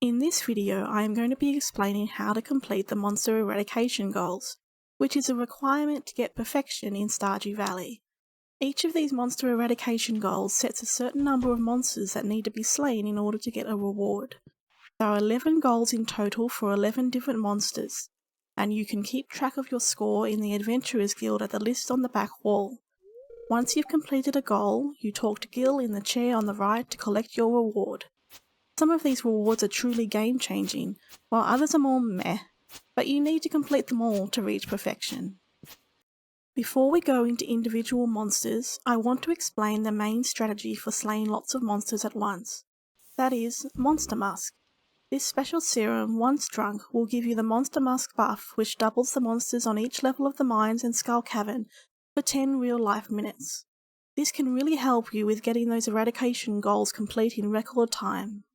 In this video, I am going to be explaining how to complete the Monster Eradication Goals, which is a requirement to get perfection in Stardew Valley. Each of these Monster Eradication Goals sets a certain number of monsters that need to be slain in order to get a reward. There are 11 goals in total for 11 different monsters, and you can keep track of your score in the Adventurers Guild at the list on the back wall. Once you've completed a goal, you talk to Gil in the chair on the right to collect your reward. Some of these rewards are truly game-changing, while others are more meh, but you need to complete them all to reach perfection. Before we go into individual monsters, I want to explain the main strategy for slaying lots of monsters at once. That is, Monster Musk. This special serum, once drunk, will give you the Monster Musk buff, which doubles the monsters on each level of the mines and Skull Cavern for 10 real-life minutes. This can really help you with getting those eradication goals complete in record time.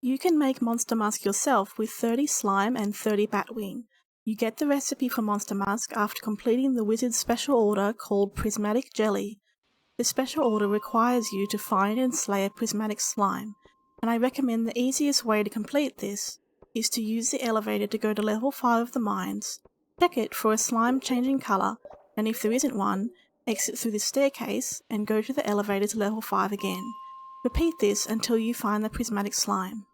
You can make Monster Musk yourself with 30 slime and 30 batwing. You get the recipe for Monster Musk after completing the wizard's special order called Prismatic Jelly. The special order requires you to find and slay a prismatic slime, and I recommend the easiest way to complete this is to use the elevator to go to level 5 of the mines, check it for a slime changing colour, and if there isn't one, exit through the staircase and go to the elevator to level 5 again. Repeat this until you find the prismatic slime.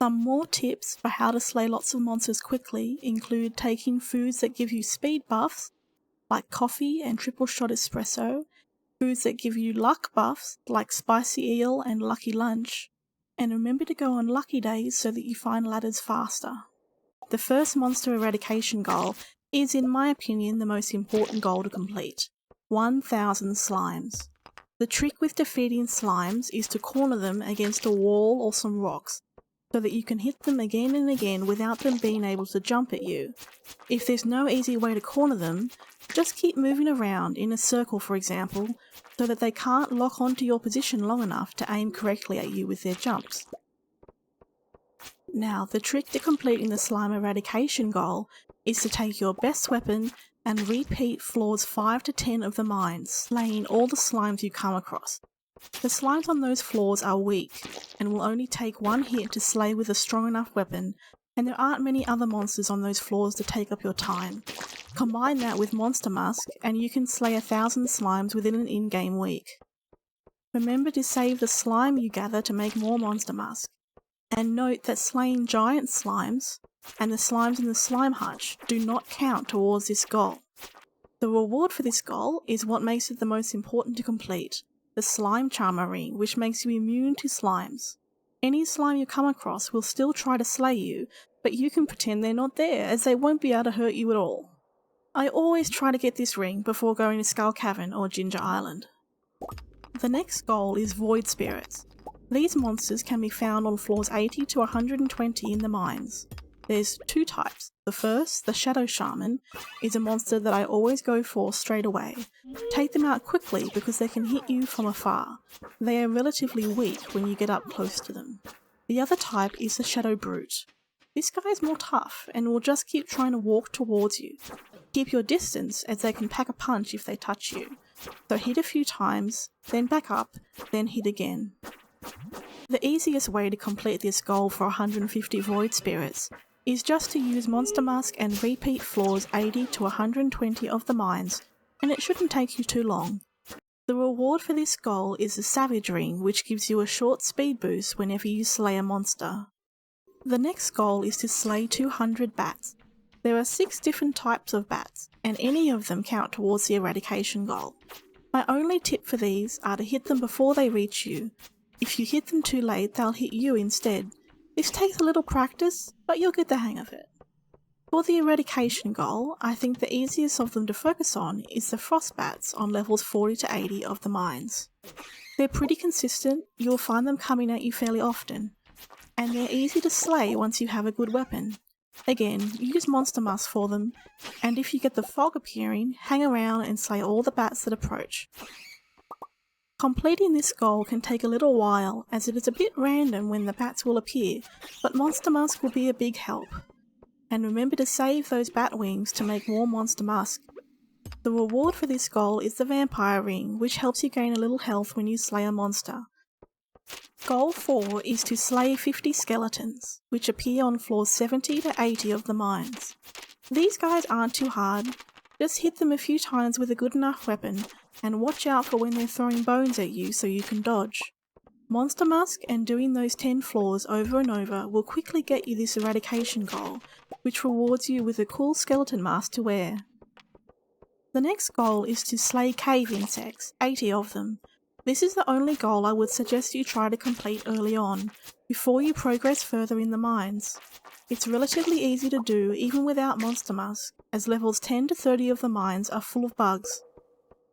Some more tips for how to slay lots of monsters quickly include taking foods that give you speed buffs, like coffee and triple shot espresso, foods that give you luck buffs, like spicy eel and lucky lunch, and remember to go on lucky days so that you find ladders faster. The first monster eradication goal is, in my opinion, the most important goal to complete: 1,000 slimes. The trick with defeating slimes is to corner them against a wall or some rocks, so that you can hit them again and again without them being able to jump at you. If there's no easy way to corner them, just keep moving around in a circle, for example, so that they can't lock onto your position long enough to aim correctly at you with their jumps. Now, the trick to completing the slime eradication goal is to take your best weapon and repeat floors 5 to 10 of the mines, slaying all the slimes you come across. The slimes on those floors are weak, and will only take one hit to slay with a strong enough weapon, and there aren't many other monsters on those floors to take up your time. Combine that with Monster Musk, and you can slay 1,000 slimes within an in-game week. Remember to save the slime you gather to make more Monster Musk, and note that slaying giant slimes, and the slimes in the slime hutch, do not count towards this goal. The reward for this goal is what makes it the most important to complete: the Slime Charmer ring, which makes you immune to slimes. Any slime you come across will still try to slay you, but you can pretend they're not there, as they won't be able to hurt you at all. I always try to get this ring before going to Skull Cavern or Ginger Island. The next goal is Void Spirits. These monsters can be found on floors 80 to 120 in the mines. There's two types. The first, the Shadow Shaman, is a monster that I always go for straight away. Take them out quickly because they can hit you from afar. They are relatively weak when you get up close to them. The other type is the Shadow Brute. This guy is more tough and will just keep trying to walk towards you. Keep your distance, as they can pack a punch if they touch you. So hit a few times, then back up, then hit again. The easiest way to complete this goal for 150 Void Spirits is just to use Monster Musk and repeat floors 80 to 120 of the mines, and it shouldn't take you too long. The reward for this goal is the Savage Ring, which gives you a short speed boost whenever you slay a monster. The next goal is to slay 200 bats. There are 6 different types of bats, and any of them count towards the eradication goal. My only tip for these are to hit them before they reach you. If you hit them too late, they'll hit you instead. This takes a little practice, but you'll get the hang of it. For the eradication goal, I think the easiest of them to focus on is the frost bats on levels 40 to 80 of the mines. They're pretty consistent, you'll find them coming at you fairly often, and they're easy to slay once you have a good weapon. Again, use Monster Musk for them, and if you get the fog appearing, hang around and slay all the bats that approach. Completing this goal can take a little while, as it is a bit random when the bats will appear, but Monster Musk will be a big help. And remember to save those bat wings to make more Monster Musk. The reward for this goal is the Vampire Ring, which helps you gain a little health when you slay a monster. Goal 4 is to slay 50 skeletons, which appear on floors 70 to 80 of the mines. These guys aren't too hard, just hit them a few times with a good enough weapon and watch out for when they're throwing bones at you so you can dodge. Monster Musk and doing those 10 floors over and over will quickly get you this eradication goal, which rewards you with a cool skeleton mask to wear. The next goal is to slay cave insects, 80 of them. This is the only goal I would suggest you try to complete early on, before you progress further in the mines. It's relatively easy to do even without Monster Musk, as levels 10 to 30 of the mines are full of bugs.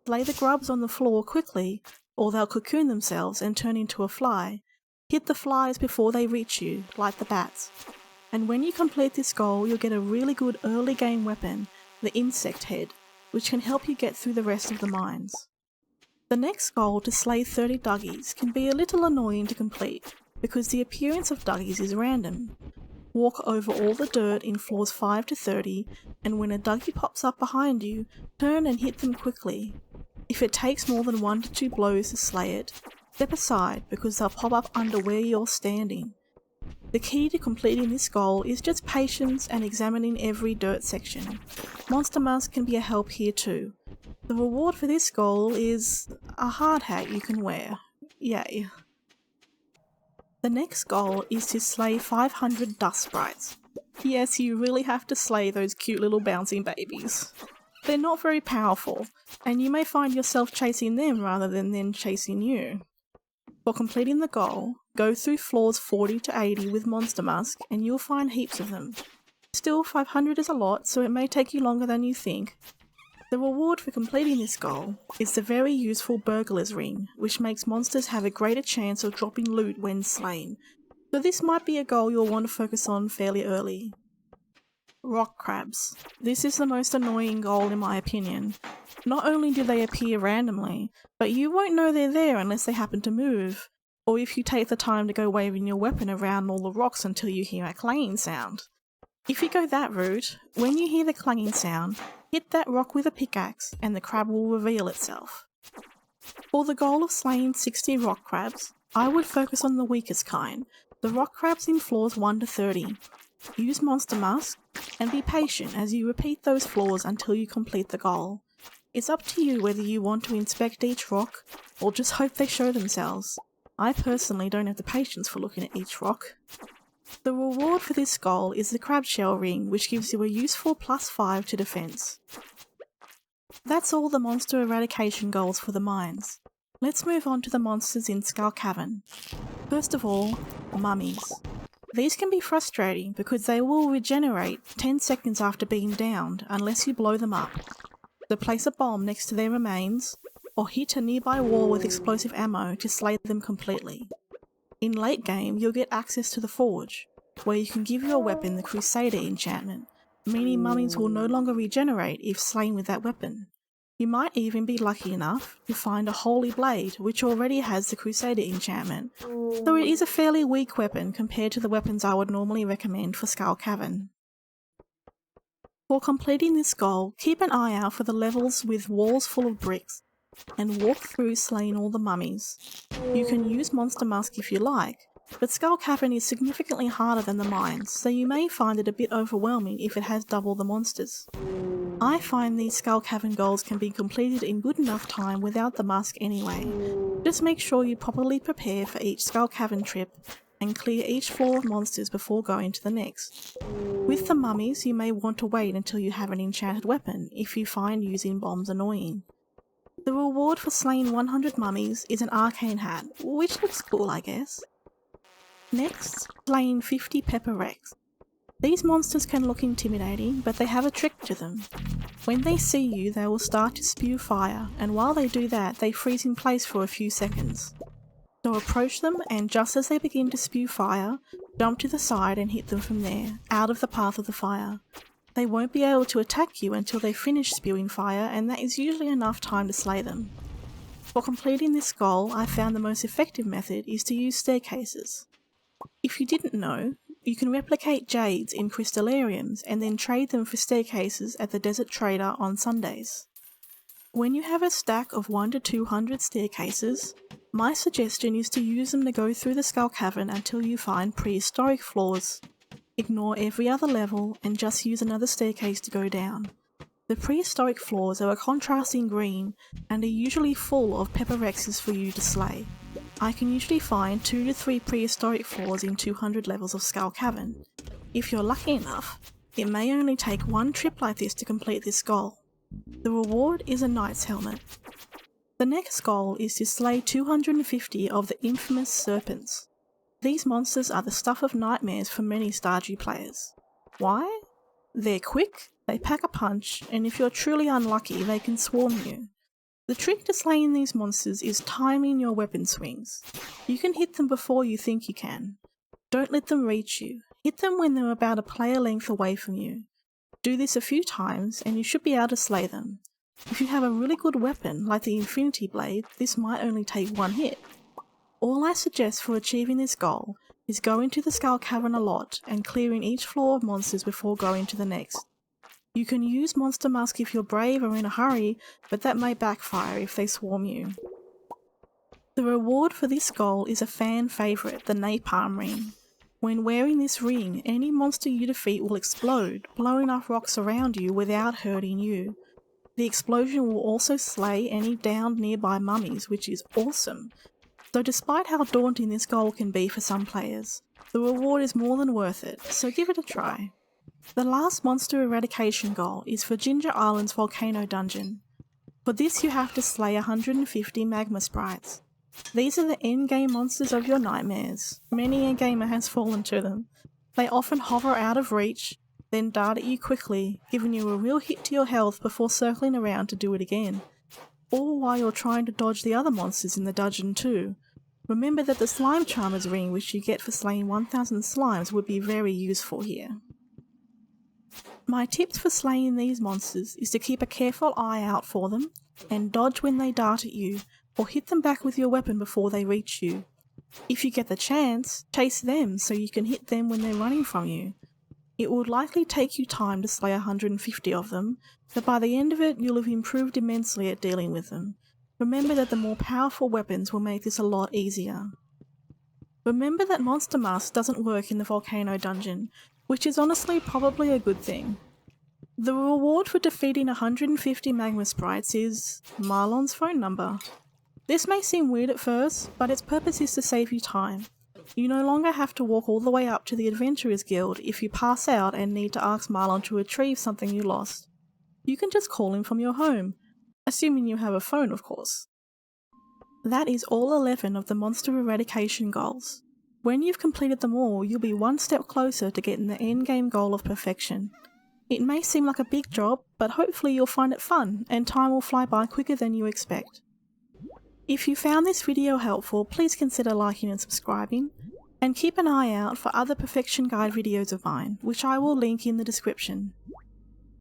Slay the grubs on the floor quickly, or they'll cocoon themselves and turn into a fly. Hit the flies before they reach you, like the bats. And when you complete this goal, you'll get a really good early game weapon, the insect head, which can help you get through the rest of the mines. The next goal, to slay 30 Duggies, can be a little annoying to complete because the appearance of Duggies is random. Walk over all the dirt in floors 5 to 30, and when a Duggie pops up behind you, turn and hit them quickly. If it takes more than 1 to 2 blows to slay it, step aside because they'll pop up under where you're standing. The key to completing this goal is just patience and examining every dirt section. Monster Musk can be a help here too. The reward for this goal is a hard hat you can wear. Yay. The next goal is to slay 500 dust sprites. Yes, you really have to slay those cute little bouncing babies. They're not very powerful, and you may find yourself chasing them rather than them chasing you. For completing the goal, go through floors 40 to 80 with Monster Musk and you'll find heaps of them. Still, 500 is a lot, so it may take you longer than you think. The reward for completing this goal is the very useful Burglar's Ring, which makes monsters have a greater chance of dropping loot when slain, so this might be a goal you'll want to focus on fairly early. Rock crabs. This is the most annoying goal in my opinion. Not only do they appear randomly, but you won't know they're there unless they happen to move, or if you take the time to go waving your weapon around all the rocks until you hear a clanging sound. If you go that route, when you hear the clanging sound, hit that rock with a pickaxe and the crab will reveal itself. For the goal of slaying 60 rock crabs, I would focus on the weakest kind, the rock crabs in floors 1 to 30. Use Monster Musk, and be patient as you repeat those floors until you complete the goal. It's up to you whether you want to inspect each rock, or just hope they show themselves. I personally don't have the patience for looking at each rock. The reward for this goal is the crab shell ring, which gives you a useful +5 to defense. That's all the monster eradication goals for the mines. Let's move on to the monsters in Skull Cavern. First of all, Mummies. These can be frustrating because they will regenerate 10 seconds after being downed unless you blow them up. So place a bomb next to their remains, or hit a nearby wall with explosive ammo to slay them completely. In late game, you'll get access to the Forge, where you can give your weapon the Crusader enchantment, meaning mummies will no longer regenerate if slain with that weapon. You might even be lucky enough to find a Holy Blade, which already has the Crusader enchantment, though it is a fairly weak weapon compared to the weapons I would normally recommend for Skull Cavern. For completing this goal, keep an eye out for the levels with walls full of bricks, and walk through slaying all the mummies. You can use Monster Musk if you like, but Skull Cavern is significantly harder than the mines, so you may find it a bit overwhelming if it has double the monsters. I find these Skull Cavern goals can be completed in good enough time without the Musk anyway. Just make sure you properly prepare for each Skull Cavern trip and clear each floor of monsters before going to the next. With the mummies, you may want to wait until you have an enchanted weapon if you find using bombs annoying. The reward for slaying 100 mummies is an arcane hat, which looks cool I guess. Next, slaying 50 pepper wrecks. These monsters can look intimidating, but they have a trick to them. When they see you, they will start to spew fire, and while they do that, they freeze in place for a few seconds. So approach them, and just as they begin to spew fire, jump to the side and hit them from there, out of the path of the fire. They won't be able to attack you until they finish spewing fire, and that is usually enough time to slay them. For completing this goal, I found the most effective method is to use staircases. If you didn't know, you can replicate jades in crystallariums and then trade them for staircases at the Desert Trader on Sundays. When you have a stack of 1 to 200 staircases, My suggestion is to use them to go through the Skull Cavern until you find prehistoric floors. Ignore every other level and just use another staircase to go down. The prehistoric floors are a contrasting green and are usually full of pepperexes for you to slay. I can usually find 2 to 3 prehistoric floors in 200 levels of Skull Cavern. If you're lucky enough, it may only take one trip like this to complete this goal. The reward is a knight's helmet. The next goal is to slay 250 of the infamous Serpents. These monsters are the stuff of nightmares for many Stardew players. Why? They're quick, they pack a punch, and if you're truly unlucky they can swarm you. The trick to slaying these monsters is timing your weapon swings. You can hit them before you think you can. Don't let them reach you. Hit them when they're about a player length away from you. Do this a few times and you should be able to slay them. If you have a really good weapon like the Infinity Blade, this might only take one hit. All I suggest for achieving this goal is going to the Skull Cavern a lot and clearing each floor of monsters before going to the next. You can use Monster Musk if you're brave or in a hurry, but that may backfire if they swarm you. The reward for this goal is a fan favourite, the Napalm Ring. When wearing this ring, any monster you defeat will explode, blowing up rocks around you without hurting you. The explosion will also slay any downed nearby mummies, which is awesome. So despite how daunting this goal can be for some players, the reward is more than worth it, so give it a try. The last Monster Eradication Goal is for Ginger Island's Volcano Dungeon. For this you have to slay 150 Magma Sprites. These are the endgame monsters of your nightmares. Many a gamer has fallen to them. They often hover out of reach, then dart at you quickly, giving you a real hit to your health before circling around to do it again. All while you're trying to dodge the other monsters in the dungeon too. Remember that the Slime Charmer's ring, which you get for slaying 1000 slimes, would be very useful here. My tips for slaying these monsters is to keep a careful eye out for them, and dodge when they dart at you, or hit them back with your weapon before they reach you. If you get the chance, chase them so you can hit them when they're running from you. It would likely take you time to slay 150 of them, but by the end of it you'll have improved immensely at dealing with them. Remember that the more powerful weapons will make this a lot easier. Remember that Monster Musk doesn't work in the Volcano Dungeon, which is honestly probably a good thing. The reward for defeating 150 Magma Sprites is Marlon's phone number. This may seem weird at first, but its purpose is to save you time. You no longer have to walk all the way up to the Adventurers Guild if you pass out and need to ask Marlon to retrieve something you lost. You can just call him from your home, assuming you have a phone of course. That is all 11 of the Monster Eradication Goals. When you've completed them all, you'll be one step closer to getting the endgame goal of perfection. It may seem like a big job, but hopefully you'll find it fun, and time will fly by quicker than you expect. If you found this video helpful, please consider liking and subscribing, and keep an eye out for other Perfection Guide videos of mine, which I will link in the description.